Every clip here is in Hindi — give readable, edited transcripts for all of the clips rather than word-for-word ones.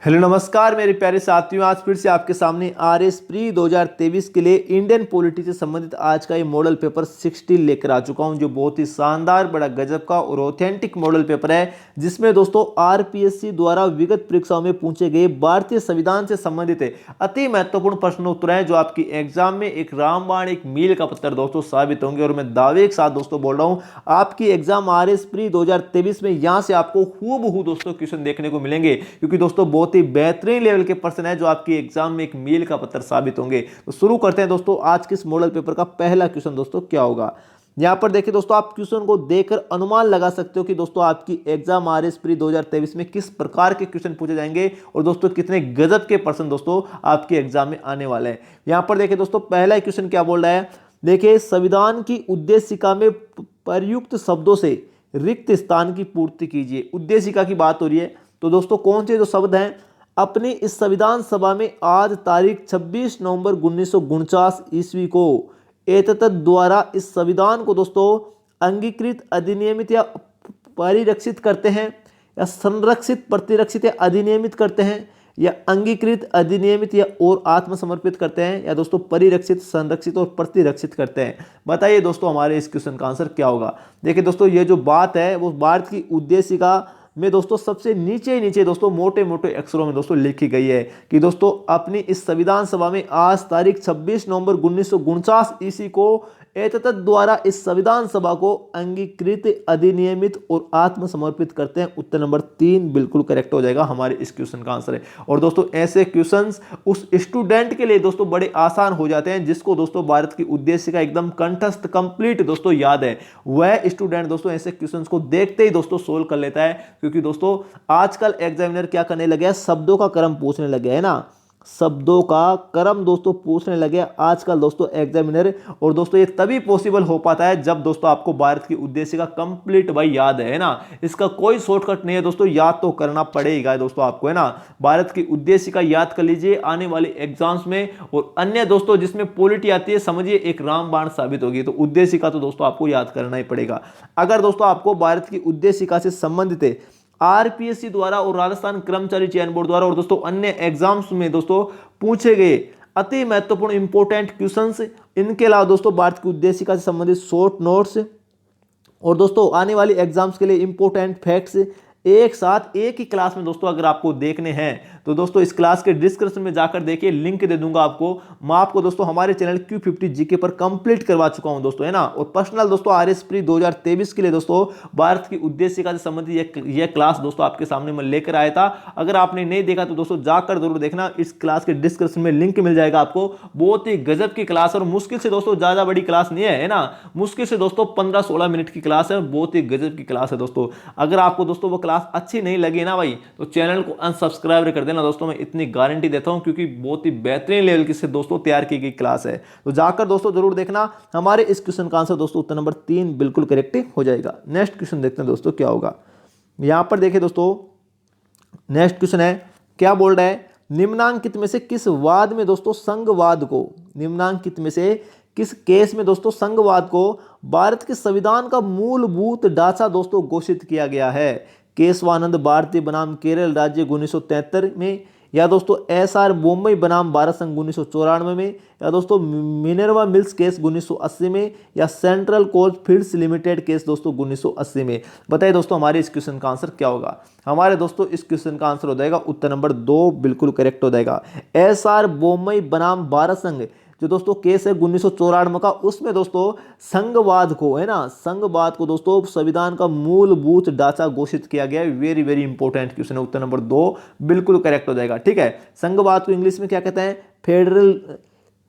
हेलो नमस्कार मेरे प्यारे साथियों, आज फिर से आपके सामने आरएस प्री 2023 के लिए इंडियन पॉलिटी से संबंधित आज का ये मॉडल पेपर 60 लेकर आ चुका हूं, जो बहुत ही शानदार, बड़ा गजब का और ऑथेंटिक मॉडल पेपर है, जिसमें दोस्तों आरपीएससी द्वारा विगत परीक्षाओं में पूछे गए भारतीय संविधान से संबंधित अति महत्वपूर्ण प्रश्न उत्तर है, जो आपकी एग्जाम में एक रामबाण, एक मील का पत्थर दोस्तों साबित होंगे। और मैं दावे के साथ दोस्तों बोल रहा हूं, आपकी एग्जाम आरएस प्री 2023 में यहां से आपको हूबहू दोस्तों क्वेश्चन देखने को मिलेंगे, क्योंकि दोस्तों बहुत ही बेहतरीन लेवल के प्रश्न है जो आपकी एग्जाम में एक मील का पत्थर साबित होंगे। तो शुरू करते हैं दोस्तों, आज के इस मॉडल पेपर का पहला क्वेश्चन दोस्तों क्या होगा। यहां पर देखिए दोस्तों, आप क्वेश्चन को देखकर अनुमान लगा सकते हो कि दोस्तों आपकी एग्जाम आरएस प्री 2023 में किस प्रकार के क्वेश्चन पूछे जाएंगे और दोस्तों कितने गजब के प्रश्न दोस्तों आपके एग्जाम में आने वाले हैं। यहां पर देखिए दोस्तों, पहला क्वेश्चन क्या बोल रहा है, देखिए संविधान की उद्देशिका में प्रयुक्त शब्दों से रिक्त स्थान की पूर्ति कीजिए। उद्देशिका की बात हो रही है, तो दोस्तों कौन से जो शब्द हैं, अपनी इस संविधान सभा में आज तारीख 26 नवंबर 1949 ईस्वी को एतत् द्वारा इस संविधान को दोस्तों अंगीकृत, अधिनियमित या परिरक्षित करते हैं, या संरक्षित, प्रतिरक्षित या अधिनियमित करते हैं, या अंगीकृत, अधिनियमित या और आत्मसमर्पित करते हैं, या दोस्तों परिरक्षित, संरक्षित और प्रतिरक्षित करते हैं। बताइए दोस्तों हमारे इस क्वेश्चन का आंसर क्या होगा। देखिए दोस्तों, ये जो बात है वो भारत की उद्देशिका में दोस्तों सबसे नीचे दोस्तों मोटे मोटे अक्षरों में दोस्तों लिखी गई है कि दोस्तों अपनी इस संविधान सभा में आज तारीख 26 नवंबर 1949 ईस्वी को एतत् द्वारा इस संविधान सभा को अंगीकृत, अधिनियमित और आत्मसमर्पित करते हैं। उत्तर नंबर 3 बिल्कुल करेक्ट हो जाएगा, हमारे इस क्वेश्चन का आंसर है। और दोस्तों ऐसे क्वेश्चंस उस स्टूडेंट के लिए दोस्तों बड़े आसान हो जाते हैं जिसको दोस्तों भारत की उद्देशिका एकदम कंठस्थ कंप्लीट दोस्तों याद है। वह स्टूडेंट दोस्तों ऐसे क्वेश्चंस को देखते ही दोस्तों सोल्व कर लेता है, क्योंकि दोस्तों आजकल एग्जामिनर क्या करने लगे हैं, शब्दों का क्रम पूछने लगे है ना, शब्दों का क्रम दोस्तों पूछने लगे आजकल दोस्तों एग्जामिनर। और दोस्तों ये तभी पॉसिबल हो पाता है जब दोस्तों आपको भारत की उद्देशिका कंप्लीट भाई याद है ना। इसका कोई शॉर्टकट नहीं है दोस्तों, याद तो करना पड़ेगा दोस्तों आपको, है ना। भारत की उद्देशिका याद कर लीजिए आने वाले एग्जाम्स में, और अन्य दोस्तों जिसमें पॉलिटी आती है समझिए एक रामबाण साबित होगी। तो उद्देशिका तो दोस्तों आपको याद करना ही पड़ेगा। अगर दोस्तों आपको भारत की उद्देशिका से संबंधित आरपीएससी द्वारा और राजस्थान कर्मचारी चयन बोर्ड द्वारा और दोस्तों अन्य एग्जाम्स में दोस्तों पूछे गए अति महत्वपूर्ण इंपॉर्टेंट क्वेश्चंस, इनके अलावा दोस्तों भारत की उद्देशिका से संबंधित शॉर्ट नोट्स और दोस्तों आने वाली एग्जाम्स के लिए इंपॉर्टेंट फैक्ट्स एक साथ एक ही क्लास में दोस्तों अगर आपको देखने हैं तो दोस्तों इस क्लास के डिस्क्रिप्शन में जाकर देखिए, लिंक दे दूंगा आपको। मैं आपको दोस्तों हमारे चैनल Q50 जीके पर कंप्लीट करवा चुका हूं दोस्तों, है ना। और पर्सनल दोस्तों आरएस प्री 2023 के लिए दोस्तों भारत की उद्देशिका से संबंधित यह क्लास दोस्तों आपके सामने मैं लेकर आया था। अगर आपने नहीं देखा तो दोस्तों जाकर जरूर देखना, इस क्लास के डिस्क्रिप्शन में लिंक मिल जाएगा आपको। बहुत ही गजब की क्लास, और मुश्किल से दोस्तों ज्यादा बड़ी क्लास नहीं है ना, मुश्किल से दोस्तों 15-16 मिनट की क्लास है, बहुत ही गजब की क्लास है दोस्तों। अगर आपको दोस्तों वो क्लास अच्छी नहीं लगी ना भाई, तो चैनल को अनसब्सक्राइब कर देना दोस्तों, मैं इतनी गारंटी देता हूं, क्योंकि बहुत ही बेहतरीन लेवल की से दोस्तों तैयार की गई क्लास है। तो जाकर दोस्तों जरूर देखना। हमारे इस क्वेश्चन का आंसर दोस्तों उत्तर नंबर 3 बिल्कुल करेक्ट हो जाएगा। नेक्स्ट क्वेश्चन देखते हैं दोस्तों क्या होगा। यहां पर देखिए दोस्तों, नेक्स्ट क्वेश्चन है, क्या बोल रहा है, निम्नांकित में से किस वाद में दोस्तों संघवाद को, निम्नांकित में से किस केस में दोस्तों संघवाद को भारत के संविधान का मूलभूत ढांचा दोस्तों घोषित किया गया है। केशवानंद भारतीय बनाम केरल राज्य 1973 में, या दोस्तों एसआर बोम्बई बनाम भारत संघ 1994 में, या दोस्तों मिनर्वा मिल्स केस 1980 में, या central coal fields limited case दोस्तों 1980 में। बताइए दोस्तों हमारे इस क्वेश्चन का आंसर क्या होगा। हमारे दोस्तों इस क्वेश्चन का आंसर हो जाएगा उत्तर नंबर 2 बिल्कुल करेक्ट हो जाएगा। एसआर बोम्बई बनाम भारत संघ जो दोस्तों केस है 1994 का, उसमें दोस्तों संघवाद को, है ना, संघवाद को दोस्तों संविधान का मूलभूत ढांचा घोषित किया गया है। वेरी वेरी इंपॉर्टेंट क्वेश्चन है, उत्तर नंबर 2 बिल्कुल करेक्ट हो जाएगा। ठीक है, संघवाद को इंग्लिश में क्या कहते हैं,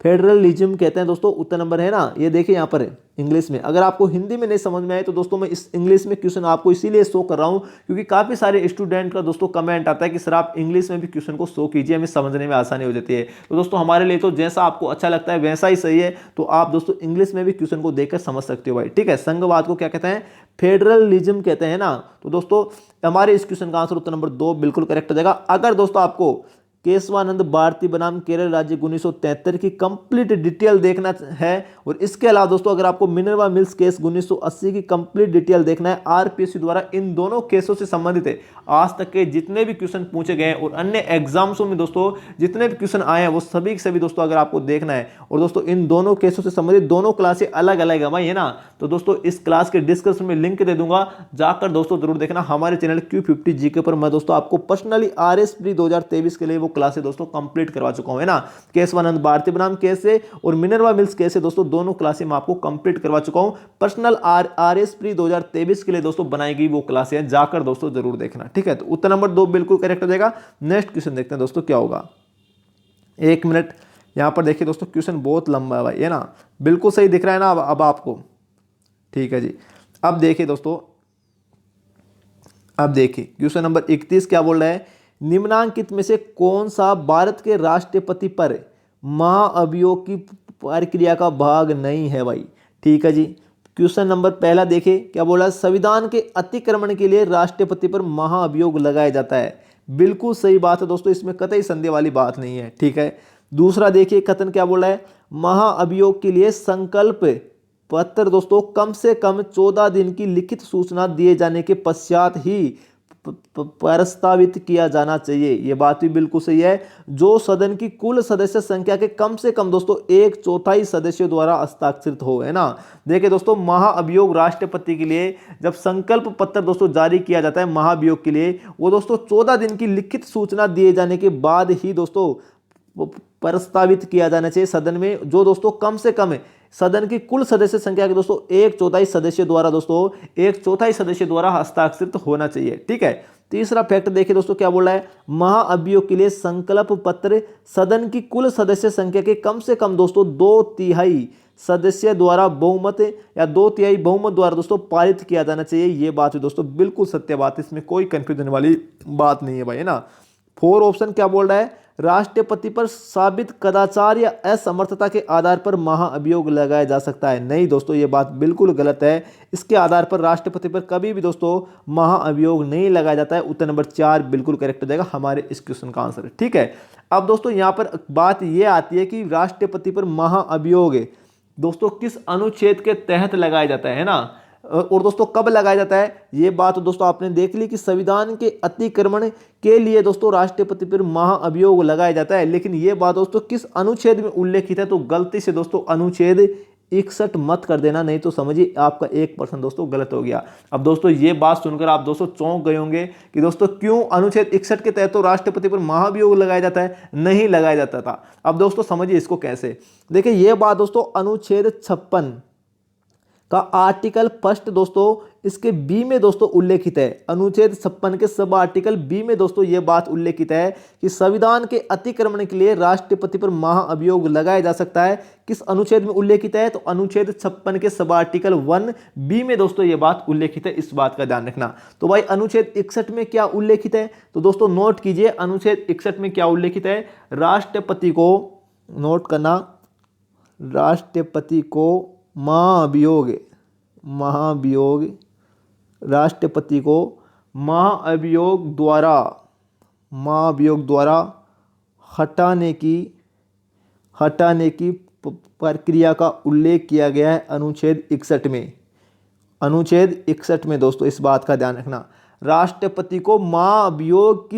फेडरलिज्म कहते हैं दोस्तों। उत्तर नंबर है ना, ये देखिए यहाँ पर है इंग्लिश में। अगर आपको हिंदी में नहीं समझ में आए तो दोस्तों मैं इस इंग्लिश में क्वेश्चन आपको इसीलिए शो कर रहा हूँ, क्योंकि काफी सारे स्टूडेंट का दोस्तों कमेंट आता है कि सर आप इंग्लिश में भी क्वेश्चन को शो कीजिए, हमें समझने में आसानी हो जाती है। तो दोस्तों हमारे लिए तो जैसा आपको अच्छा लगता है वैसा ही सही है, तो आप दोस्तों इंग्लिश में भी क्वेश्चन को देखकर समझ सकते हो भाई। ठीक है, संघवाद को क्या कहते हैं, फेडरलिज्म कहते हैं ना। तो दोस्तों हमारे इस क्वेश्चन का आंसर उत्तर नंबर 2 बिल्कुल करेक्ट हो जाएगा। अगर दोस्तों आपको केशवानंद भारती बनाम केरल राज्य 1973 की कंप्लीट डिटेल देखना है। और इसके अलावा दोस्तों अगर आपको मिनर्वा मिल्स केस 1980 की कंप्लीट डिटेल देखना है, आरपीएससी द्वारा इन दोनों केसों से संबंधित है आज तक के जितने भी क्वेश्चन पूछे गए और अन्य एग्जाम्सों में दोस्तों जितने भी क्वेश्चन आए हैं वो सभी के सभी दोस्तों अगर आपको देखना है, और दोस्तों इन दोनों केसों से संबंधित दोनों क्लासें अलग अलग है भाई, है ना। तो दोस्तों इस क्लास के डिस्क्रिप्शन में लिंक दे दूंगा, जाकर दोस्तों जरूर देखना। हमारे चैनल Q50 जीके पर मैं दोस्तों आपको पर्सनली आरएस प्री 2023 के लिए वो क्लासें दोस्तों कंप्लीट करवा चुका हूं, है ना। केशवानंद भारती बनाम केस से और मिनर्वा मिल्स केस से दोस्तों दोनों क्लासें मैं आपको कंप्लीट करवा चुका हूं। पर्सनल आरएस प्री 2023 के लिए दोस्तों बनाई गई वो क्लासें हैं, जाकर दोस्तों जरूर देखना, ठीक है। तो उत्तर नंबर 2 बिल्कुल करेक्ट हो जाएगा। नेक्स्ट क्वेश्चन देखते हैं दोस्तों क्या होगा। 1 मिनट, यहां पर देखिए दोस्तों क्वेश्चन बहुत लंबा है भाई, है ना। बिल्कुल सही दिख रहा है ना अब आपको, ठीक है जी। अब देखिए दोस्तों, अब देखिए क्वेश्चन नंबर 31 क्या बोल रहा है, निम्नांकित में से कौन सा भारत के राष्ट्रपति पर महाअभियोग की प्रक्रिया का भाग नहीं है भाई, ठीक है जी। क्वेश्चन नंबर पहला देखिए क्या बोला, संविधान के अतिक्रमण के लिए राष्ट्रपति पर महाअभियोग लगाया जाता है। बिल्कुल सही बात है दोस्तों, इसमें कतई संदेह वाली बात नहीं है, ठीक है। दूसरा देखिए कथन क्या बोला है, महाअभियोग के लिए संकल्प पत्र दोस्तों कम से कम 14 दिन की लिखित सूचना दिए जाने के पश्चात ही प्रस्तावित किया जाना चाहिए। यह बात भी बिल्कुल सही है। जो सदन की कुल सदस्य संख्या के कम से कम दोस्तों 1/4 सदस्यों द्वारा हस्ताक्षरित हो, है ना। देखिए दोस्तों महाअभियोग राष्ट्रपति के लिए जब संकल्प पत्र दोस्तों जारी किया जाता है महाअभियोग के लिए, वो दोस्तों 14 दिन की लिखित सूचना दिए जाने के बाद ही दोस्तों प्रस्तावित किया जाना चाहिए सदन में, जो दोस्तों कम से कम सदन की कुल सदस्य संख्या के दोस्तों 1/4 सदस्य द्वारा दोस्तों 1/4 सदस्य द्वारा हस्ताक्षरित होना चाहिए, ठीक है। तीसरा फैक्ट देखिए दोस्तों क्या बोल रहा है, महाअभियोग के लिए संकल्प पत्र सदन की कुल सदस्य संख्या के कम से कम दोस्तों 2/3 सदस्य द्वारा बहुमत या 2/3 बहुमत द्वारा दोस्तों पारित किया जाना चाहिए। यह बात भी दोस्तों बिल्कुल सत्य बात है, इसमें कोई कंफ्यूजन वाली बात नहीं है भाई, है ना। 4 ऑप्शन क्या बोल रहा है, राष्ट्रपति पर साबित कदाचार या असमर्थता के आधार पर महाअभियोग लगाया जा सकता है। नहीं दोस्तों, ये बात बिल्कुल गलत है। इसके आधार पर राष्ट्रपति पर कभी भी दोस्तों महाअभियोग नहीं लगाया जाता है। उत्तर नंबर 4 बिल्कुल करेक्ट हो जाएगा हमारे इस क्वेश्चन का आंसर, ठीक है। अब दोस्तों यहाँ पर बात यह आती है कि राष्ट्रपति पर महाअभियोग दोस्तों किस अनुच्छेद के तहत लगाया जाता है ना, और दोस्तों कब लगाया जाता है। ये बात दोस्तों आपने देख ली कि संविधान के अतिक्रमण के लिए दोस्तों राष्ट्रपति पर महाअभियोग लगाया जाता है, लेकिन ये बात दोस्तों किस अनुच्छेद में उल्लेखित है, तो गलती से दोस्तों अनुच्छेद 61 मत कर देना, नहीं तो समझिए आपका 1% दोस्तों गलत हो गया। अब दोस्तों ये बात सुनकर आप दोस्तों चौंक गए होंगे कि दोस्तों क्यों अनुच्छेद 61 के तहत तो राष्ट्रपति पर महाअभियोग लगाया जाता है, नहीं लगाया जाता था। अब दोस्तों समझिए इसको कैसे, देखिए ये बात दोस्तों अनुच्छेद 56 का आर्टिकल 1 दोस्तों इसके बी में दोस्तों उल्लेखित है। अनुच्छेद 56 के सब आर्टिकल बी में दोस्तों यह बात उल्लेखित है कि संविधान के अतिक्रमण के लिए राष्ट्रपति पर महाअभियोग लगाया जा सकता है। किस अनुच्छेद में उल्लेखित है, तो अनुच्छेद 56 के सब आर्टिकल 1 बी में दोस्तों यह बात उल्लेखित है, इस बात का ध्यान रखना। तो भाई अनुच्छेद 61 में क्या उल्लेखित है, तो दोस्तों नोट कीजिए अनुच्छेद 61 में क्या उल्लेखित है। राष्ट्रपति को नोट करना, राष्ट्रपति को महाअभियोग राष्ट्रपति को महाअभियोग द्वारा हटाने की प्रक्रिया का उल्लेख किया गया है अनुच्छेद 61 में। अनुच्छेद 61 में दोस्तों इस बात का ध्यान रखना, राष्ट्रपति को महाअभियोग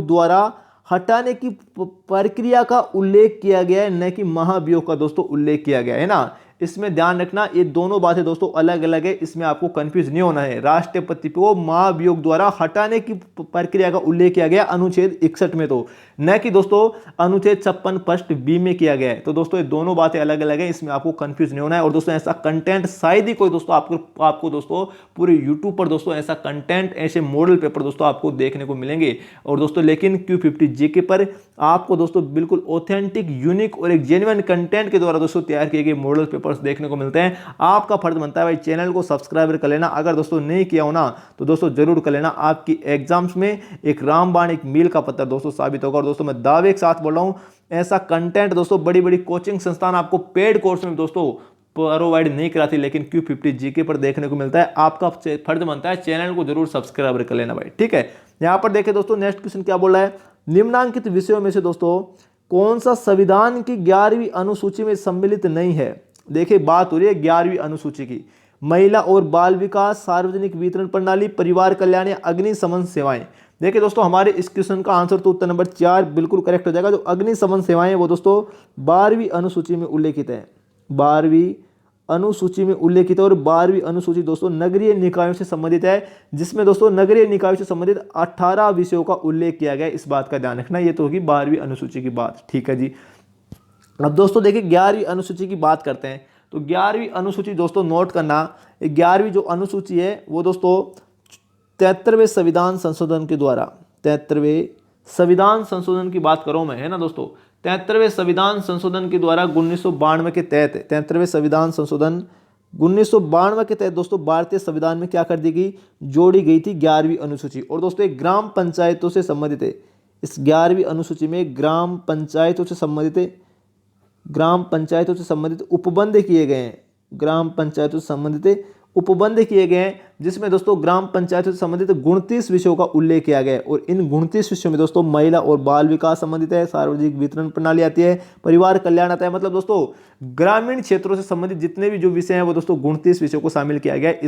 द्वारा हटाने की प्रक्रिया का उल्लेख किया गया है, न कि महाअभियोग का दोस्तों उल्लेख किया गया है ना। इसमें ध्यान रखना, ये दोनों बातें दोस्तों अलग अलग है, इसमें आपको कंफ्यूज नहीं होना है। राष्ट्रपति को महाअभियोग द्वारा हटाने की प्रक्रिया का उल्लेख किया गया अनुच्छेद 61 में, तो न कि दोस्तों अनुच्छेद 56 फर्स्ट बी में किया गया है। तो दोस्तों ये दोनों बातें अलग अलग है, इसमें आपको कंफ्यूज नहीं होना है। और दोस्तों ऐसा कंटेंट शायद ही कोई दोस्तों आपको दोस्तों पूरे यूट्यूब पर दोस्तों ऐसा कंटेंट, ऐसे मॉडल पेपर दोस्तों आपको देखने को मिलेंगे। और दोस्तों लेकिन Q50 जीके पर आपको दोस्तों बिल्कुल ऑथेंटिक, यूनिक और एक जेन्युइन कंटेंट के द्वारा दोस्तों तैयार किए गए मॉडल पेपर्स देखने को मिलते हैं। आपका फर्ज बनता है भाई चैनल को सब्सक्राइब कर लेना, अगर दोस्तों नहीं किया हो ना तो दोस्तों जरूर कर लेना। आपकी एग्जाम्स में एक रामबाण, एक मील का पत्थर दोस्तों साबित होगा। और दोस्तों मैं दावे के साथ बोल रहा हूं, ऐसा कंटेंट दोस्तों बड़ी बड़ी कोचिंग संस्थान आपको पेड कोर्स में दोस्तों प्रोवाइड नहीं कराती, लेकिन Q50 जीके पर देखने को मिलता है। आपका फर्ज बनता है चैनल को जरूर सब्सक्राइब कर लेना भाई, ठीक है। यहां पर देखिए दोस्तों नेक्स्ट क्वेश्चन क्या बोल रहा है, निम्नांकित विषयों में से दोस्तों कौन सा संविधान की 11वीं अनुसूची में सम्मिलित नहीं है? देखिए बात हो रही है 11वीं अनुसूची की। महिला और बाल विकास, सार्वजनिक वितरण प्रणाली, परिवार कल्याण या अग्निशमन सेवाएं। देखिए दोस्तों हमारे इस क्वेश्चन का आंसर तो उत्तर नंबर 4 बिल्कुल करेक्ट हो जाएगा। जो अग्निशमन सेवाएं वो दोस्तों 12वीं अनुसूची में उल्लेखित है, 12वीं अनुसूची में उल्लेखित है। और 12वीं अनुसूची दोस्तों नगरीय निकायों से संबंधित है, जिसमें दोस्तों नगरीय निकायों से संबंधित 18 विषयों का उल्लेख किया गया है। इस बात का ध्यान रखना, ये तो होगी 12वीं अनुसूची की बात। ठीक है जी। अब दोस्तों देखिए 11वीं अनुसूची की बात करते हैं। तो 11वीं अनुसूची दोस्तों नोट करना, 11वीं जो अनुसूची है वो दोस्तों 73वें संविधान संशोधन के द्वारा, 73वें संविधान संशोधन की बात करूं मैं, है ना दोस्तों, 73वें संविधान संशोधन के द्वारा 1992 के तहत, 73वें संविधान संशोधन 1992 के तहत दोस्तों भारतीय संविधान में क्या कर दी गई, जोड़ी गई थी 11वीं अनुसूची। और दोस्तों एक ग्राम पंचायतों से संबंधित है, इस 11वीं अनुसूची में ग्राम पंचायतों से संबंधित, ग्राम पंचायतों से संबंधित उपबंध किए गए हैं, ग्राम पंचायतों से संबंधित उपबंध किए गए हैं, जिसमें दोस्तों ग्राम पंचायतों से संबंधित 29 विषयों का उल्लेख किया गया है। और इन 29 विषयों में दोस्तों महिला और बाल विकास संबंधित है, सार्वजनिक वितरण प्रणाली आती है, परिवार कल्याण आता है। मतलब दोस्तों ग्रामीण क्षेत्रों से संबंधित जितने भी जो विषय हैं वो दोस्तों 29 विषयों को शामिल किया गया है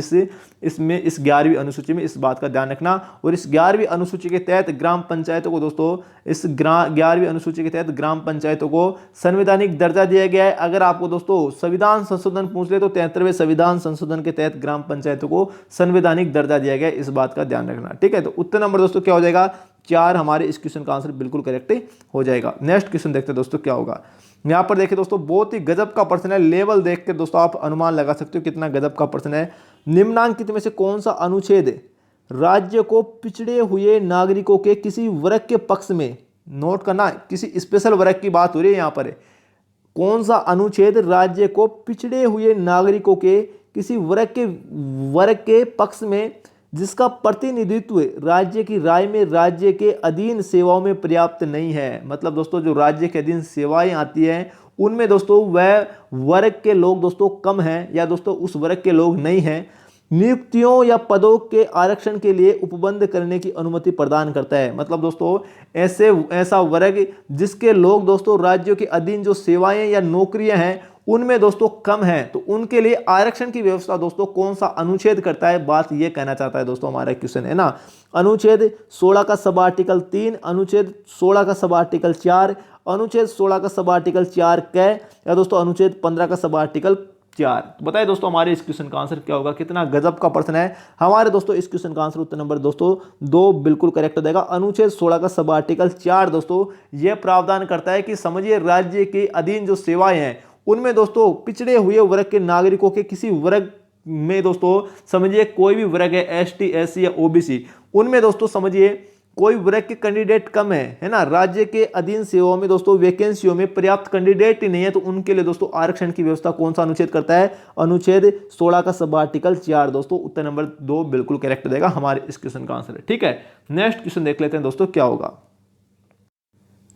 इसमें, इस 11वीं अनुसूची में। इस बात का ध्यान रखना। और इस 11वीं अनुसूची के तहत ग्राम पंचायतों को दोस्तों, इस 11वीं अनुसूची के तहत ग्राम पंचायतों को संवैधानिक दर्जा दिया गया है। अगर आपको दोस्तों संविधान संशोधन पूछ ले तो 73वें संविधान संशोधन के तहत ग्राम पंचायतों को संवैधानिक दर्जा दिया गया है। इस बात का ध्यान रखना। ठीक है, तो उत्तर नंबर दोस्तों क्या हो जाएगा, 4 हमारे इस क्वेश्चन का आंसर बिल्कुल करेक्ट हो जाएगा। नेक्स्ट क्वेश्चन देखते हैं दोस्तों क्या होगा। यहां पर देखिए दोस्तों बहुत ही गजब का प्रश्न है, लेवल देख के दोस्तों आप अनुमान लगा सकते हो कितना गजब का प्रश्न है। निम्नांकित में से कौन सा अनुच्छेद राज्य को पिछड़े हुए नागरिकों के किसी वर्ग के पक्ष में, नोट करना किसी स्पेशल वर्ग की बात हो रही है यहां पर, कौन सा अनुच्छेद राज्य को पिछड़े हुए नागरिकों के किसी वर्ग के पक्ष में जिसका प्रतिनिधित्व राज्य की राय में राज्य के अधीन सेवाओं में पर्याप्त नहीं है। मतलब दोस्तों जो राज्य के अधीन सेवाएं आती हैं उनमें दोस्तों वह वर्ग के लोग दोस्तों कम हैं, या दोस्तों उस वर्ग के लोग नहीं हैं, नियुक्तियों या पदों के आरक्षण के लिए उपबंध करने की अनुमति प्रदान करता है। मतलब दोस्तों ऐसा वर्ग जिसके लोग दोस्तों राज्यों के अधीन जो सेवाएं या नौकरियां हैं उनमें दोस्तों कम है, तो उनके लिए आरक्षण की व्यवस्था दोस्तों कौन सा अनुच्छेद करता है, बात ये कहना चाहता है दोस्तों हमारा क्वेश्चन, है ना। अनुच्छेद 16 का सब आर्टिकल 3, अनुच्छेद 16 का सब आर्टिकल 4, अनुच्छेद 16 का सब आर्टिकल 4 क, या दोस्तों अनुच्छेद 15 का सब आर्टिकल 4। तो बताइए दोस्तों हमारे इस क्वेश्चन का आंसर क्या होगा, कितना गजब का प्रश्न है। हमारे दोस्तों इस क्वेश्चन का आंसर उत्तर नंबर दोस्तों 2 बिल्कुल करेक्ट हो जाएगा। अनुच्छेद 16 का सब आर्टिकल 4 दोस्तों यह प्रावधान करता है कि समझिए राज्य के अधीन जो सेवाएं हैं उनमें दोस्तों पिछड़े हुए वर्ग के नागरिकों के किसी वर्ग में दोस्तों समझिए कोई भी वर्ग है एसटी, एससी या ओबीसी, उनमें दोस्तों समझिए कोई वर्ग के कैंडिडेट कम है ना, राज्य के अधीन सेवाओं में दोस्तों वैकेंसियों में पर्याप्त कैंडिडेट ही नहीं है, तो उनके लिए दोस्तों आरक्षण की व्यवस्था कौन सा अनुच्छेद करता है, अनुच्छेद 16 का सब आर्टिकल 4 दोस्तों उत्तर नंबर 2 बिल्कुल करेक्ट हो जाएगा। हमारे इस क्वेश्चन का आंसर है। ठीक है, नेक्स्ट क्वेश्चन देख लेते हैं दोस्तों क्या होगा।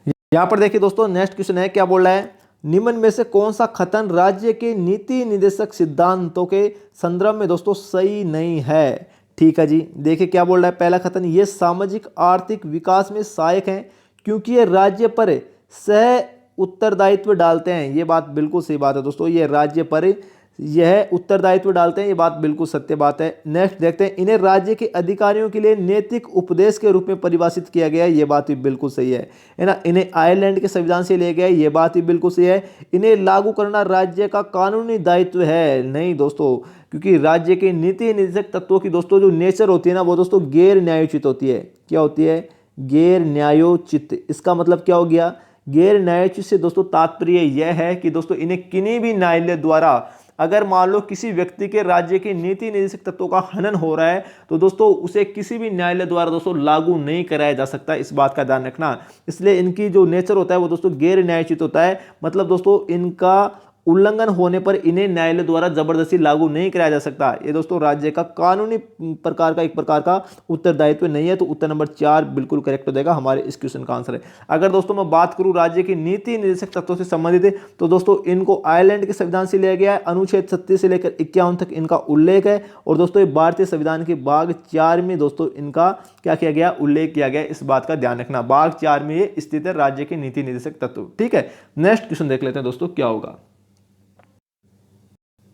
यहां पर देखिए दोस्तों नेक्स्ट क्वेश्चन है, क्या बोल रहा है, निम्न में से कौन सा कथन राज्य के नीति निर्देशक सिद्धांतों के संदर्भ में दोस्तों सही नहीं है। ठीक है जी, देखिए क्या बोल रहा है, पहला कथन, ये सामाजिक आर्थिक विकास में सहायक हैं क्योंकि ये राज्य पर सह उत्तरदायित्व डालते हैं। ये बात बिल्कुल सही बात है दोस्तों, ये राज्य पर यह उत्तरदायित्व डालते हैं, ये बात बिल्कुल सत्य बात है। नेक्स्ट देखते हैं, इन्हें राज्य के अधिकारियों के लिए नैतिक उपदेश के रूप में परिभाषित किया गया है। ये बात भी बिल्कुल सही है ना। इन्हें आयरलैंड के संविधान से लिया गया है, ये बात भी बिल्कुल सही है। इन्हें लागू करना राज्य का कानूनी दायित्व है, नहीं दोस्तों, क्योंकि राज्य के नीति निर्देशक तत्वों की दोस्तों जो नेचर होती है ना वो दोस्तों गैर न्यायोचित होती है। क्या होती है, गैर न्यायोचित। इसका मतलब क्या हो गया, गैर न्यायोचित से दोस्तों तात्पर्य यह है कि दोस्तों इन्हें किन्हीं भी न्यायालय द्वारा अगर मान लो किसी व्यक्ति के राज्य के नीति निर्देशक तत्वों का हनन हो रहा है तो दोस्तों उसे किसी भी न्यायालय द्वारा दोस्तों लागू नहीं कराया जा सकता, इस बात का ध्यान रखना। इसलिए इनकी जो नेचर होता है वो दोस्तों गैर न्यायोचित होता है। मतलब दोस्तों इनका उल्लंघन होने पर इन्हें न्यायालय द्वारा जबरदस्ती लागू नहीं कराया जा सकता। ये दोस्तों राज्य का कानूनी प्रकार का एक प्रकार का उत्तरदायित्व नहीं है। तो उत्तर नंबर 4 बिल्कुल करेक्ट हो जाएगा, हमारे इस क्वेश्चन का आंसर है। अगर दोस्तों मैं बात करूं राज्य की नीति निर्देशक तत्वों से संबंधित है, तो दोस्तों इनको आयरलैंड के संविधान से लिया गया है। अनुच्छेद 36 से लेकर 51 तक इनका उल्लेख है। और दोस्तों ये भारतीय संविधान के भाग 4 में दोस्तों इनका क्या किया गया, उल्लेख किया गया। इस बात का ध्यान रखना, भाग 4 में ये स्थित है राज्य के नीति निर्देशक तत्व। ठीक है, नेक्स्ट क्वेश्चन देख लेते हैं दोस्तों क्या होगा।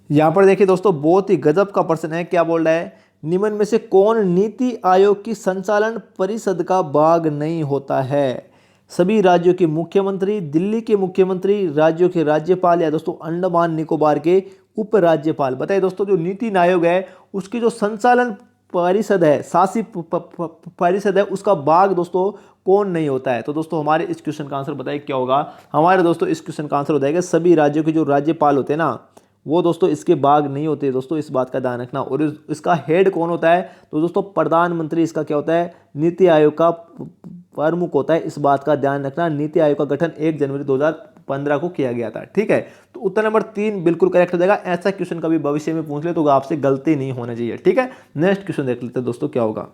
यहां पर देखिए दोस्तों बहुत ही गजब का प्रश्न है। क्या बोल रहा है, निम्न में से कौन नीति आयोग की संचालन परिषद का भाग नहीं होता है? सभी राज्यों के मुख्यमंत्री, दिल्ली के मुख्यमंत्री, राज्यों के राज्यपाल या दोस्तों अंडमान निकोबार के उपराज्यपाल। बताइए दोस्तों जो नीति आयोग है उसकी जो संचालन परिषद है, शासी परिषद है, उसका भाग दोस्तों कौन नहीं होता है? तो दोस्तों हमारे इस क्वेश्चन का आंसर बताइए क्या होगा। हमारे दोस्तों इस क्वेश्चन का आंसर हो जाएगा सभी राज्यों के जो राज्यपाल होते हैं ना, वो दोस्तों इसके भाग नहीं होते। दोस्तों इस बात का ध्यान रखना। और इसका हेड कौन होता है? तो दोस्तों प्रधानमंत्री इसका क्या होता है, नीति आयोग का प्रमुख होता है। इस बात का ध्यान रखना। नीति आयोग का गठन 1 जनवरी 2015 को किया गया था। ठीक है, तो उत्तर नंबर 3 बिल्कुल करेक्ट हो जाएगा। ऐसा क्वेश्चन कभी भविष्य में पूछ ले तो आपसे गलती नहीं होना चाहिए। ठीक है, नेक्स्ट क्वेश्चन देख लेते हैं दोस्तों क्या होगा।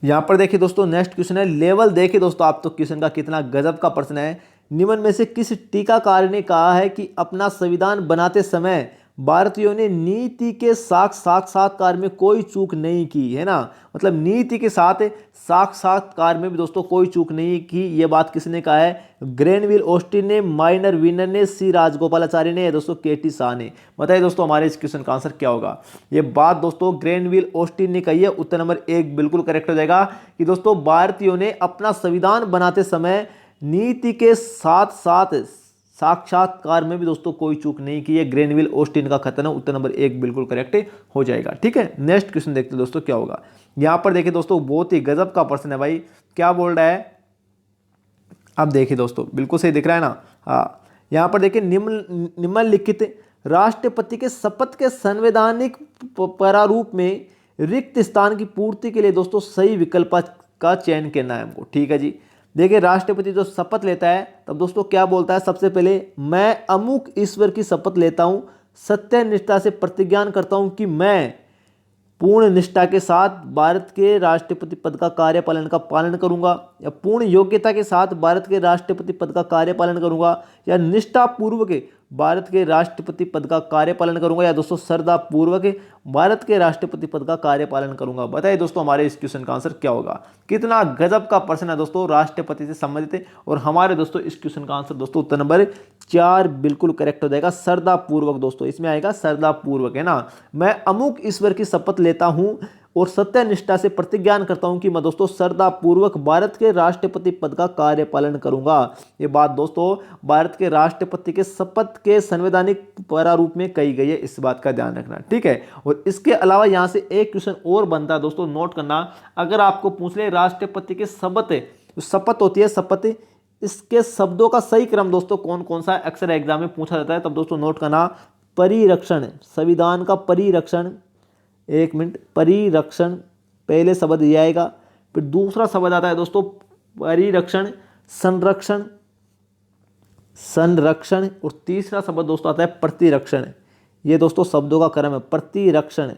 यहां पर देखिए दोस्तों नेक्स्ट क्वेश्चन है, लेवल देखिए दोस्तों आप तो क्वेश्चन का कितना गजब का प्रश्न है। निम्न में से किस टीकाकार ने कहा है कि अपना संविधान बनाते समय भारतीयों ने नीति के साक्षात्कार में कोई चूक नहीं की है ना? मतलब नीति के साथ साक्षात्कार में भी दोस्तों कोई चूक नहीं की। ये बात किसने कहा है? ग्रेनविल ऑस्टिन ने, माइनर विनर ने, सी राजगोपालाचारी ने, दोस्तों केटी शाह ने। बताइए दोस्तों हमारे इस क्वेश्चन का आंसर क्या होगा। ये बात दोस्तों ग्रेनविल ऑस्टिन ने कही है। उत्तर नंबर 1 बिल्कुल करेक्ट हो जाएगा कि दोस्तों भारतीयों ने अपना संविधान बनाते समय नीति के साथ साथ साक्षात्कार में भी दोस्तों कोई चूक नहीं की है। ग्रेनविल ऑस्टिन का कथन है। उत्तर नंबर 1 बिल्कुल करेक्ट हो जाएगा। ठीक है, नेक्स्ट क्वेश्चन देखते हैं दोस्तों क्या होगा। यहां पर देखिए दोस्तों बहुत ही गजब का प्रश्न है भाई। क्या बोल रहा है, अब देखिए दोस्तों बिल्कुल सही दिख रहा है ना। हाँ, यहां पर देखिए निम्नलिखित राष्ट्रपति के शपथ के संवैधानिक प्रारूप में रिक्त स्थान की पूर्ति के लिए दोस्तों सही विकल्प का चयन करना है हमको। ठीक है जी, देखिए राष्ट्रपति जो शपथ लेता है तब दोस्तों क्या बोलता है, सबसे पहले मैं अमुक ईश्वर की शपथ लेता हूं, सत्य निष्ठा से प्रतिज्ञान करता हूं कि मैं पूर्ण निष्ठा के साथ भारत के राष्ट्रपति पद का कार्यपालन का पालन करूंगा, या पूर्ण योग्यता के साथ भारत के राष्ट्रपति पद का कार्यपालन करूंगा, या निष्ठा पूर्वक भारत के राष्ट्रपति पद का कार्यपालन करूंगा, या दोस्तों श्रद्धा पूर्वक भारत के राष्ट्रपति पद का कार्यपालन करूंगा। बताइए दोस्तों हमारे इस क्वेश्चन का आंसर क्या होगा। कितना गजब का प्रश्न है दोस्तों, राष्ट्रपति से संबंधित है। और हमारे दोस्तों इस क्वेश्चन का आंसर दोस्तों उत्तर नंबर 4 बिल्कुल करेक्ट हो जाएगा। श्रद्धा पूर्वक दोस्तों इसमें आएगा श्रद्धा पूर्वक, है ना। मैं अमुक ईश्वर की शपथ लेता हूं और सत्य निष्ठा से प्रतिज्ञान करता हूं कि मैं दोस्तों श्रद्धा पूर्वक भारत के राष्ट्रपति पद का कार्यपालन करूंगा। ये बात दोस्तों भारत के राष्ट्रपति के शपथ के संवैधानिक प्रारूप में कही गई है। इस बात का ध्यान रखना। ठीक है, और इसके अलावा यहां से एक क्वेश्चन और बनता है दोस्तों, नोट करना। अगर आपको पूछ ले राष्ट्रपति के शपथ होती है शपथ, इसके शब्दों का सही क्रम दोस्तों कौन कौन सा अक्सर एग्जाम में पूछा जाता है, तब दोस्तों नोट करना। परिरक्षण, संविधान का परिरक्षण, एक मिनट, परिरक्षण पहले शब्द ये आएगा, फिर दूसरा शब्द आता है दोस्तों परिरक्षण, संरक्षण, संरक्षण, और तीसरा शब्द दोस्तों आता है प्रतिरक्षण। ये दोस्तों शब्दों का क्रम है, प्रतिरक्षण,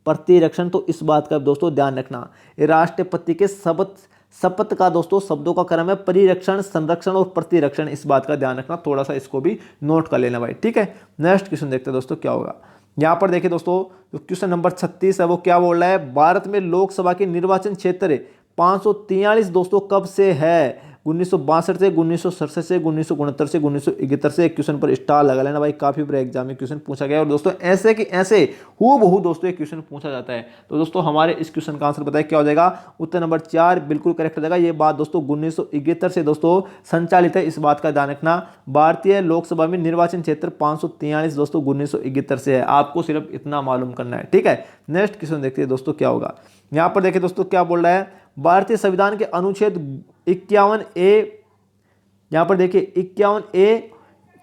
प्रतिरक्षण। तो इस बात का दोस्तों ध्यान रखना। ये राष्ट्रपति के शपथ का दोस्तों शब्दों का क्रम है परिरक्षण, संरक्षण और प्रतिरक्षण। इस बात का ध्यान रखना, थोड़ा सा इसको भी नोट कर लेना भाई। ठीक है, नेक्स्ट क्वेश्चन देखते हैं दोस्तों क्या होगा। यहां पर देखिए दोस्तों जो क्वेश्चन नंबर 36 है वो क्या बोल रहा है, भारत में लोकसभा के निर्वाचन क्षेत्र 543 दोस्तों कब से है? 1962 से, 1967 से, 1969 से, 1971 से। एक क्वेश्चन पर स्टार लगा लेना भाई, काफी बड़े एग्जाम में क्वेश्चन पूछा गया। और दोस्तों ऐसे कि ऐसे हूबहू दोस्तों एक क्वेश्चन पूछा जाता है। तो दोस्तों हमारे इस क्वेश्चन का आंसर बताइए क्या हो जाएगा। उत्तर नंबर 4 बिल्कुल करेक्ट हो जाएगा। ये बात दोस्तों 1971 से दोस्तों संचालित है। इस बात का ध्यान रखना। भारतीय लोकसभा में निर्वाचन क्षेत्र 543 दोस्तों 1971 से है। आपको सिर्फ इतना मालूम करना है। ठीक है, नेक्स्ट क्वेश्चन देखते हैं दोस्तों क्या होगा। यहां पर देखिए दोस्तों क्या बोल रहा है, भारतीय संविधान के अनुच्छेद 51A, यहां पर देखिए 51A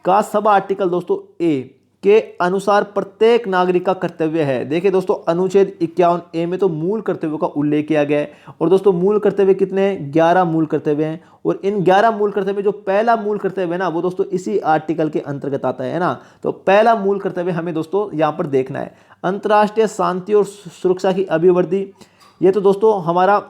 का सब आर्टिकल दोस्तों ए के अनुसार प्रत्येक नागरिक का कर्तव्य है। देखिए दोस्तों, अनुच्छेद 51A में तो मूल कर्तव्यों का उल्लेख किया गया है। और दोस्तों मूल कर्तव्य कितने हैं? 11 मूल कर्तव्य हैं। और इन 11 मूल कर्तव्य, जो पहला मूल कर्तव्य है ना, वो दोस्तों इसी आर्टिकल के अंतर्गत आता है ना। तो पहला मूल कर्तव्य हमें दोस्तों यहाँ पर देखना है, अंतर्राष्ट्रीय शांति और सुरक्षा की अभिवृद्धि। ये तो दोस्तों हमारा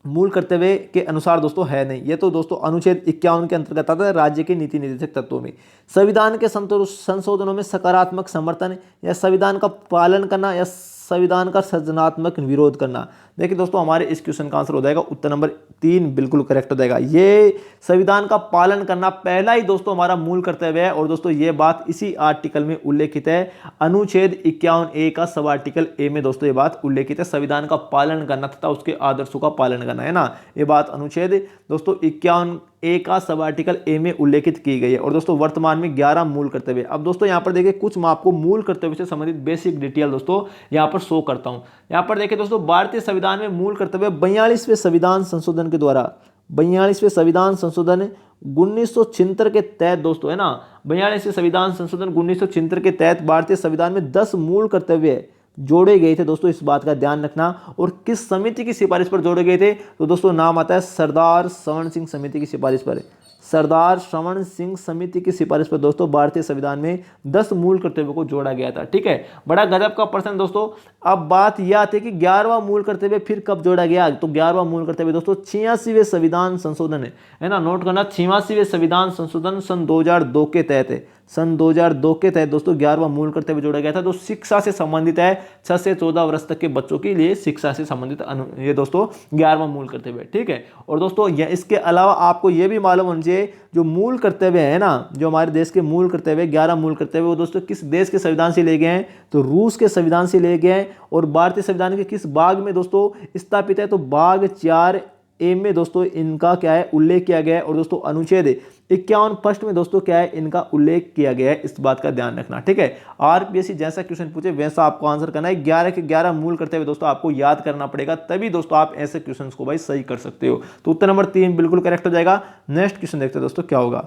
मूल कर्तव्य के अनुसार दोस्तों है नहीं, ये तो दोस्तों अनुच्छेद 51 के अंतर्गत आता है, राज्य के नीति निर्देशक तत्वों में। संविधान के संशोधनों में सकारात्मक समर्थन या संविधान का पालन करना या संविधान का सृजनात्मक विरोध करना। देखिए दोस्तों, हमारे इस क्वेश्चन का आंसर हो जाएगा उत्तर नंबर 3 बिल्कुल करेक्ट हो जाएगा। ये संविधान का पालन करना पहला ही दोस्तों हमारा मूल कर्तव्य है। और दोस्तों ये बात इसी आर्टिकल में उल्लेखित है, अनुच्छेद 51A का सब आर्टिकल ए में दोस्तों ये बात उल्लेखित है, संविधान का पालन करना तथा उसके आदर्शों का पालन करना, है ना। ये बात अनुच्छेद दोस्तों 51A का सब आर्टिकल ए में उल्लेखित की गई है। और दोस्तों वर्तमान में 11 मूल कर्तव्य। अब दोस्तों यहाँ पर देखिए, कुछ मैं आपको मूल कर्तव्य से संबंधित बेसिक डिटेल दोस्तों यहाँ पर शो करता हूँ। यहाँ पर देखिए दोस्तों, भारतीय संविधान में मूल कर्तव्य 42वें संविधान संशोधन के द्वारा, 42वें संविधान संशोधन 1976 के तहत दोस्तों, है ना, 42वें संविधान संशोधन 1976 के तहत भारतीय संविधान में 10 मूल कर्तव्य जोड़े गए थे दोस्तों, इस बात का ध्यान रखना। और किस समिति की सिफारिश पर जोड़े गए थे? तो दोस्तों नाम आता है सरदार श्रवण सिंह समिति की सिफारिश पर। सरदार श्रवण सिंह समिति की सिफारिश पर दोस्तों भारतीय संविधान में 10 मूल कर्तव्यों को जोड़ा गया था। ठीक है, बड़ा गजब का प्रश्न दोस्तों। अब बात यह आती है कि 11वां मूल कर्तव्य फिर कब जोड़ा गया? तो 11वां मूल कर्तव्य दोस्तों 86वें संविधान संशोधन है ना, नोट करना, 86वें संविधान संशोधन सन 2002 के तहत है। सन 2002 के तहत दोस्तों 11वां मूल कर्तव्य जोड़ा गया था, जो शिक्षा से संबंधित है। 6 से 14 वर्ष तक के बच्चों के लिए शिक्षा से संबंधित ये दोस्तों 11वां मूल कर्तव्य है। ठीक है, और दोस्तों इसके अलावा आपको ये भी मालूम होना चाहिए, जो मूल कर्तव्य है ना, जो हमारे देश के मूल कर्तव्य 11 मूल कर्तव्य, वो दोस्तों किस देश के संविधान से ले गए हैं? तो रूस के संविधान से ले गए हैं। और भारतीय संविधान के किस भाग में दोस्तों स्थापित है? तो भाग 4A में दोस्तों इनका क्या है? उल्लेख किया गया है। और दोस्तों अनुच्छेद 51 फर्स्ट में दोस्तों क्या है? इनका उल्लेख किया गया है, इस बात का ध्यान रखना। ठीक है, आरपीएससी जैसा क्वेश्चन पूछे वैसा आपको आंसर करना है। 11 के 11 मूल कर्तव्य दोस्तों आपको याद करना पड़ेगा, तभी दोस्तों आप ऐसे क्वेश्चंस को भाई सही कर सकते हो। तो उत्तर नंबर 3 बिल्कुल करेक्ट हो जाएगा। नेक्स्ट क्वेश्चन देखते हैं दोस्तों क्या होगा।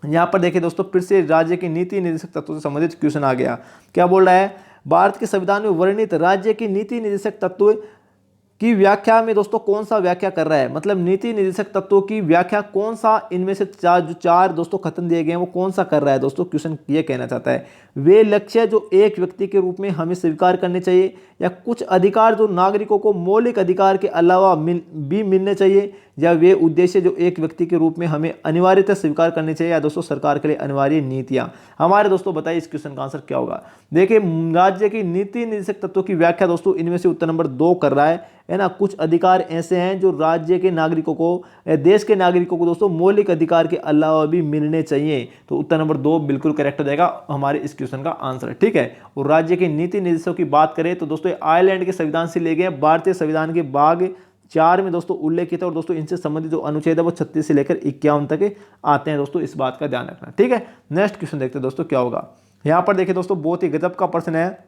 यहां पर देखिए दोस्तों, फिर से राज्य के नीति निर्देशक तत्वों से संबंधित क्वेश्चन आ गया। क्या बोल रहा है? भारत के संविधान में वर्णित राज्य की नीति निर्देशक तत्व की व्याख्या में दोस्तों कौन सा व्याख्या कर रहा है? मतलब नीति निर्देशक तत्वों की व्याख्या कौन सा इनमें से चार दोस्तों खत्म दिए गए हैं, वो कौन सा कर रहा है? दोस्तों क्वेश्चन ये कहना चाहता है, वे लक्ष्य जो एक व्यक्ति के रूप में हमें स्वीकार करने चाहिए, या कुछ अधिकार जो नागरिकों को मौलिक अधिकार के अलावा भी मिलने चाहिए, या वे उद्देश्य जो एक व्यक्ति के रूप में हमें अनिवार्यतः स्वीकार करने चाहिए, या दोस्तों सरकार के लिए अनिवार्य नीतियां। हमारे दोस्तों बताइए इस क्वेश्चन का आंसर क्या होगा। देखिए, राज्य की नीति निर्देशक तत्वों की व्याख्या दोस्तों इनमें से उत्तर नंबर 2 कर रहा है ना। कुछ अधिकार ऐसे हैं जो राज्य के नागरिकों को, देश के नागरिकों को दोस्तों मौलिक अधिकार के अलावा भी मिलने चाहिए। तो उत्तर नंबर 2 बिल्कुल करेक्ट हो जाएगा हमारे इस क्वेश्चन का आंसर। ठीक है, और राज्य के नीति निर्देशों की बात करें तो दोस्तों आयरलैंड के संविधान से ले गए, भारतीय संविधान के भाग 4 में दोस्तों उल्लेखित है। और दोस्तों इनसे संबंधित जो अनुच्छेद है वो 36 से लेकर 51 तक आते हैं दोस्तों, इस बात का ध्यान रखना। ठीक है, नेक्स्ट क्वेश्चन देखते हैं दोस्तों क्या होगा। यहां पर देखिए दोस्तों, बहुत ही गजब का प्रश्न है।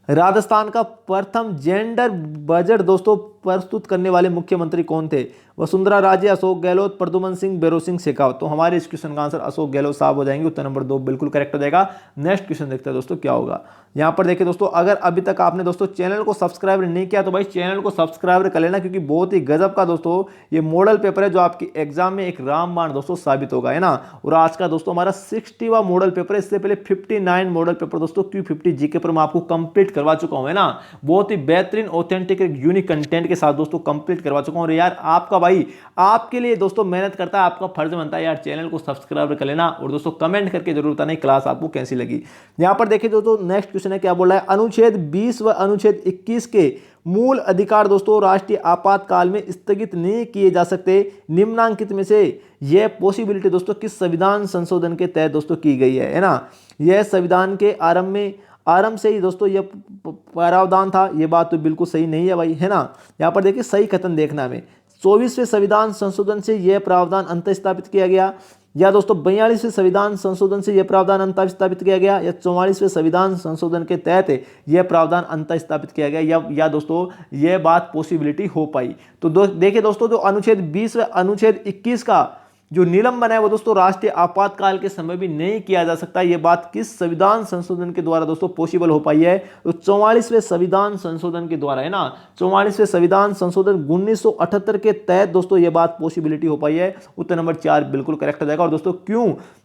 राजस्थान का प्रथम जेंडर बजट दोस्तों प्रस्तुत करने वाले मुख्यमंत्री कौन थे? वसुंधरा राजे, अशोक गहलोत, प्रद्युमन सिंह, भैरों सिंह शेखावत। तो हमारे इस क्वेश्चन का आंसर अशोक गहलोत साहब हो जाएंगे। उत्तर नंबर 2 बिल्कुल करेक्ट हो जाएगा। नेक्स्ट क्वेश्चन देखते हैं दोस्तों क्या होगा। यहाँ पर देखिए दोस्तों, अगर अभी तक आपने दोस्तों चैनल को सब्सक्राइब नहीं किया तो भाई चैनल को सब्सक्राइब कर लेना, क्योंकि बहुत ही गजब का दोस्तों ये मॉडल पेपर है जो आपकी एग्जाम में एक रामबाण दोस्तों साबित होगा, है ना। और आज का दोस्तों हमारा 60वां मॉडल पेपर है। इससे पहले 59 मॉडल पेपर दोस्तों Q50 जीके पर मैं आपको कंप्लीट करवा चुका हूं, है ना। बहुत ही बेहतरीन ऑथेंटिक यूनिक कंटेंट के साथ दोस्तों कंप्लीट करवा चुका हूं। और यार आपका भाई आपके लिए दोस्तों मेहनत करता है, आपका फर्ज बनता है यार चैनल को सब्सक्राइब कर लेना। और दोस्तों कमेंट करके जरूर बताना क्लास आपको कैसी लगी। यहां पर देखिए दोस्तों, नेक्स्ट क्वेश्चन है, क्या बोल रहा है। अनुच्छेद 20 व अनुच्छेद 21 के मूल अधिकार दोस्तों राष्ट्रीय आपातकाल में स्थगित नहीं किए जा सकते। निम्नांकित में से यह पॉसिबिलिटी दोस्तों किस संविधान संशोधन के तहत दोस्तों की गई है ना। यह संविधान के आरंभ से ही दोस्तों यह प्रावधान था। यह बात तो बिल्कुल सही नहीं है भाई, है ना। यहाँ पर देखिए सही कथन देखना हमें, 24वें संविधान संशोधन से यह प्रावधान अंत स्थापित किया गया, या दोस्तों 42वें संविधान संशोधन से यह प्रावधान अंत स्थापित किया गया, या 44वें संविधान संशोधन के तहत यह प्रावधान अंत स्थापित किया गया, या दोस्तों यह बात पॉसिबिलिटी हो पाई। तो देखिए दोस्तों, जो अनुच्छेद 20 व अनुच्छेद 21 का जो निलंबन है वो दोस्तों राष्ट्रीय आपातकाल के समय भी नहीं किया जा सकता। ये बात किस संविधान संशोधन के द्वारा दोस्तों पॉसिबल हो पाई है? तो 44वें संविधान संशोधन के द्वारा, है ना। 44वें संविधान संशोधन 1978 के तहत दोस्तों ये बात पॉसिबिलिटी हो पाई है। उत्तर नंबर 4 बिल्कुल करेक्ट हो जाएगा। और दोस्तों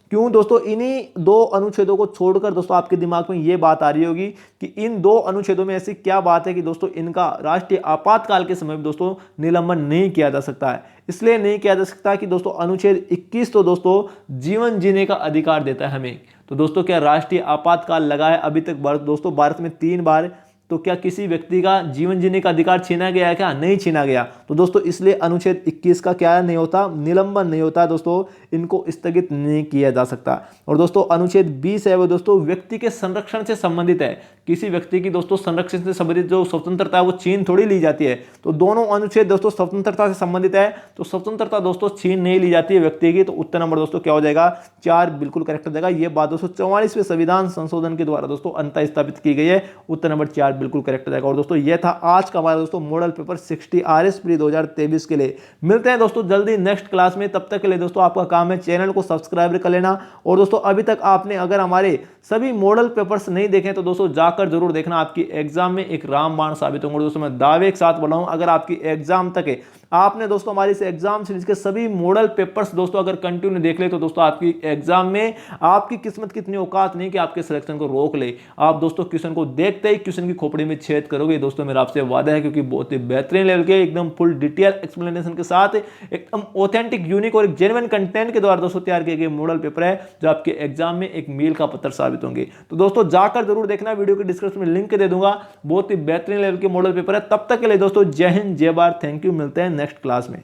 क्यों दोस्तों इन्हीं दो अनुच्छेदों को छोड़कर दोस्तों आपके दिमाग में ये बात आ रही होगी कि इन दो अनुच्छेदों में ऐसी क्या बात है कि दोस्तों इनका राष्ट्रीय आपातकाल के समय में दोस्तों निलंबन नहीं किया जा सकता है। इसलिए नहीं किया जा सकता कि दोस्तों अनुच्छेद 21 तो दोस्तों जीवन जीने का अधिकार देता है हमें। तो दोस्तों क्या राष्ट्रीय आपातकाल लगा है अभी तक दोस्तों भारत में 3 बार? तो क्या किसी व्यक्ति का जीवन जीने का अधिकार छीना गया है क्या? नहीं छीना गया। तो दोस्तों इसलिए अनुच्छेद 21 का क्या नहीं होता? निलंबन नहीं होता दोस्तों, इनको स्थगित नहीं किया जा सकता। और दोस्तों अनुच्छेद 20 है वो दोस्तों व्यक्ति के संरक्षण से संबंधित है। किसी व्यक्ति की दोस्तों संरक्षण से संबंधित जो स्वतंत्रता है वो छीन थोड़ी ली जाती है। तो दोनों अनुच्छेद दोस्तों स्वतंत्रता से संबंधित है, तो स्वतंत्रता दोस्तों छीन नहीं ली जाती है व्यक्ति की। तो उत्तर नंबर दोस्तों क्या हो जाएगा? 4 बिल्कुल करेक्ट हो जाएगा। ये बात दोस्तों 44वें संविधान संशोधन के द्वारा दोस्तों अंतः स्थापित की गई है। उत्तर नंबर 4 बिल्कुल करेक्ट हो जाएगा। और दोस्तों ये था आज का हमारा दोस्तों मॉडल पेपर 60 RS प्री 2023 के लिए। मिलते हैं दोस्तों जल्दी नेक्स्ट क्लास में। तब तक के लिए दोस्तों आपका काम है चैनल को सब्सक्राइब कर लेना। और दोस्तों अभी तक आपने अगर हमारे सभी मॉडल पेपर्स नहीं देखे तो दोस्तों जाकर जरूर देखना, आपकी एग्जाम में एक रामबाण साबित होंगे। दोस्तों मैं दावे के साथ बोल रहा हूं, अगर आपकी एग्जाम तक है आपने दोस्तों हमारी इस एग्जाम सीरीज के सभी मॉडल पेपर्स दोस्तों अगर कंटिन्यू देख ले तो दोस्तों आपकी एग्जाम में आपकी किस्मत कितनी औकात नहीं कि आपके सिलेक्शन को रोक ले। आप दोस्तों क्वेश्चन को देखते ही क्वेश्चन की खोपड़ी में छेद करोगे दोस्तों, मेरा आपसे वादा है, क्योंकि बहुत ही बेहतरीन लेवल के एकदम फुल डिटेल एक्सप्लेनेशन के साथ एकदम ऑथेंटिक यूनिक और एक जेन्युइन कंटेंट के द्वारा दोस्तों तैयार किए गए मॉडल पेपर है जो आपके एग्जाम में एक मील का पत्थर साबित होंगे। तो दोस्तों जाकर जरूर देखना, वीडियो के डिस्क्रिप्शन में लिंक दे दूंगा। बहुत ही बेहतरीन लेवल के मॉडल पेपर है। तब तक के लिए दोस्तों जय हिंद, जय भारत, थैंक यू। मिलते हैं नेक्स्ट क्लास में।